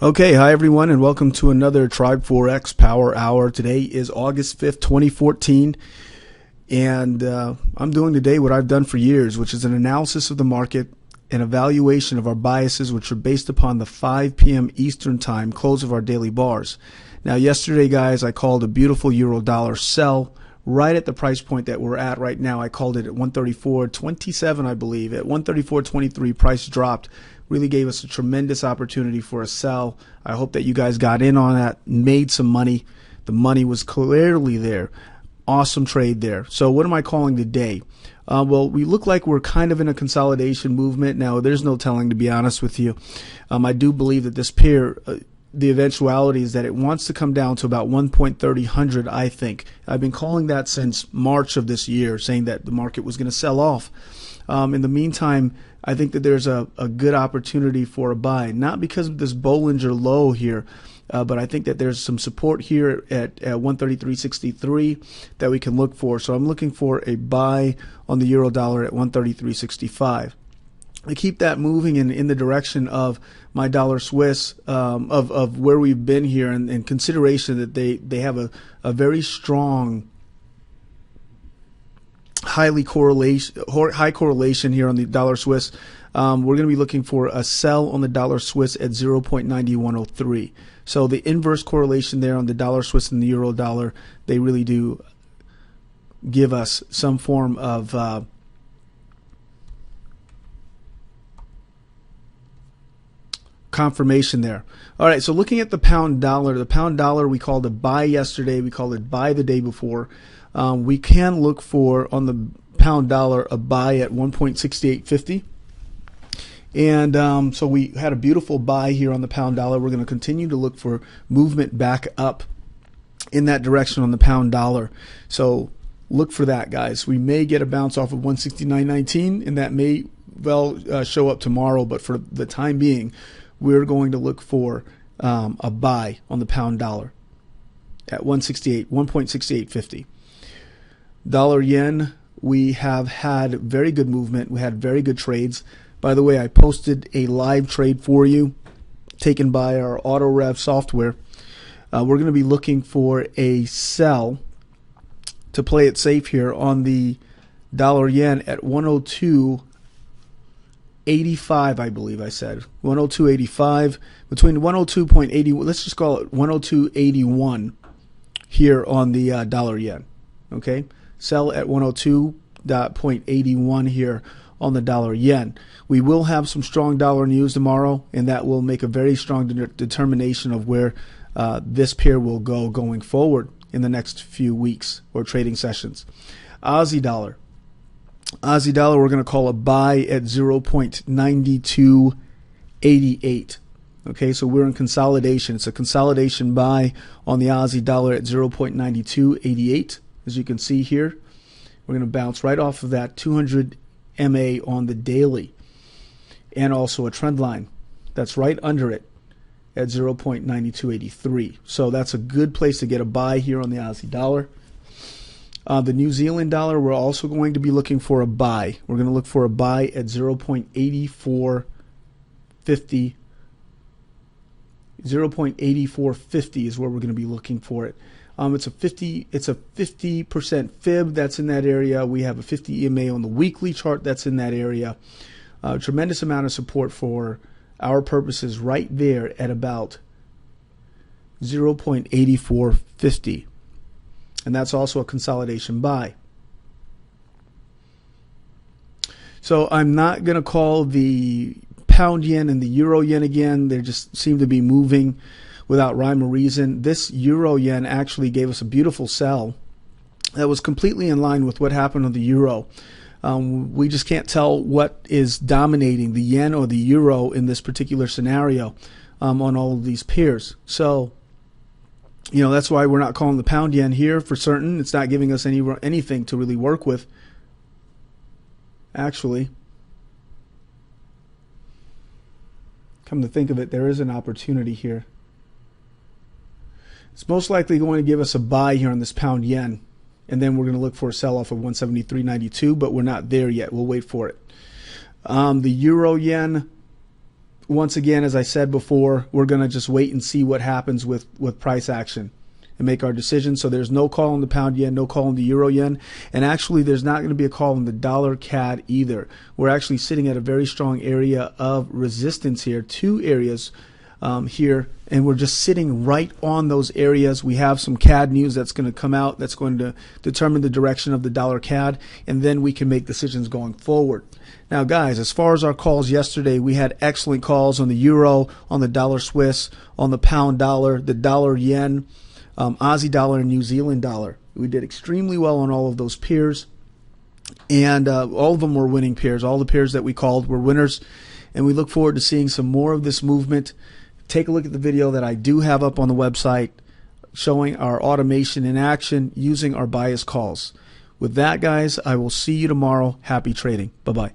Okay, hi everyone, and welcome to another Tribe Forex Power Hour. Today is August 5th, 2014, and I'm doing today what I've done for years, which is an analysis of the market and evaluation of our biases, which are based upon the 5 p.m. Eastern Time close of our daily bars. Now, yesterday, guys, I called a beautiful euro-dollar sell right at the price point that we're at right now. I called it at 134.27, I believe. At 134.23, price dropped. Really gave us a tremendous opportunity for a sell. I hope that you guys got in on that, made some money. The money was clearly there. Awesome trade there. So what am I calling today? Well, we look like we're kind of in a consolidation movement. Now, there's no telling, to be honest with you. I do believe that this pair, the eventuality is that it wants to come down to about 1.30, I think. I've been calling that since March of this year, saying that the market was going to sell off. In the meantime, I think that there's a good opportunity for a buy, not because of this Bollinger low here, but I think that there's some support here at 133.63 that we can look for. So I'm looking for a buy on the euro dollar at 133.65. I keep that moving in the direction of my dollar Swiss, of where we've been here, and in consideration that they have a very strong high correlation here on the dollar Swiss. We're going to be looking for a sell on the dollar Swiss at 0.9103. So the inverse correlation there on the dollar Swiss and the euro dollar, they really do give us some form of confirmation there. All right, so looking at the pound dollar we called a buy yesterday, we called it buy the day before. We can look for, on the pound dollar, a buy at 1.6850. And so we had a beautiful buy here on the pound dollar. We're going to continue to look for movement back up in that direction on the pound dollar. So look for that, guys. We may get a bounce off of 169.19, and that may well show up tomorrow. But for the time being, we're going to look for a buy on the pound dollar at 1.6850. Dollar yen, we have had very good movement. We had very good trades. By the way, I posted a live trade for you taken by our AutoRev software. We're going to be looking for a sell to play it safe here on the dollar yen at 102.85, I believe I said. 102.85, between 102.80, let's just call it 102.81 here on the dollar yen. Okay? Sell at 102.81 here on the dollar yen. We will have some strong dollar news tomorrow, and that will make a very strong determination of where this pair will go going forward in the next few weeks or trading sessions. Aussie dollar, we're going to call a buy at 0.9288. Okay, so we're in consolidation. It's a consolidation buy on the Aussie dollar at 0.9288. As you can see here, we're going to bounce right off of that 200 MA on the daily, and also a trend line that's right under it at 0.9283. So that's a good place to get a buy here on the Aussie dollar. The New Zealand dollar, we're also going to be looking for a buy. We're going to look for a buy at 0.8450. 0.8450 is where we're going to be looking for it. It's a 50% fib that's in that area. We have a 50 EMA on the weekly chart that's in that area. Tremendous amount of support for our purposes right there at about 0.8450. And that's also a consolidation buy. So I'm not going to call the pound yen and the euro yen again. They just seem to be moving without rhyme or reason. This euro yen actually gave us a beautiful sell that was completely in line with what happened on the euro. We just can't tell what is dominating, the yen or the euro in this particular scenario on all of these pairs. So, you know, that's why we're not calling the pound yen here for certain. It's not giving us anything to really work with, actually. Come to think of it, there is an opportunity here. It's most likely going to give us a buy here on this pound yen, and then we're going to look for a sell-off of 173.92, but we're not there yet. We'll wait for it. The euro yen, once again, as I said before, we're going to just wait and see what happens with price action and make our decision. So there's no call on the pound yen, no call on the euro yen, and actually there's not going to be a call on the dollar CAD either. We're actually sitting at a very strong area of resistance here, two areas here, and we're just sitting right on those areas. We have some CAD news that's going to come out that's going to determine the direction of the dollar CAD, and then we can make decisions going forward. Now guys, as far as our calls yesterday, we had excellent calls on the euro, on the dollar Swiss, on the pound dollar, the dollar yen, Aussie dollar, and New Zealand dollar. We did extremely well on all of those pairs, and all of them were winning pairs. All the pairs that we called were winners, and we look forward to seeing some more of this movement. Take a look at the video that I do have up on the website showing our automation in action using our bias calls. With that, guys, I will see you tomorrow. Happy trading. Bye-bye.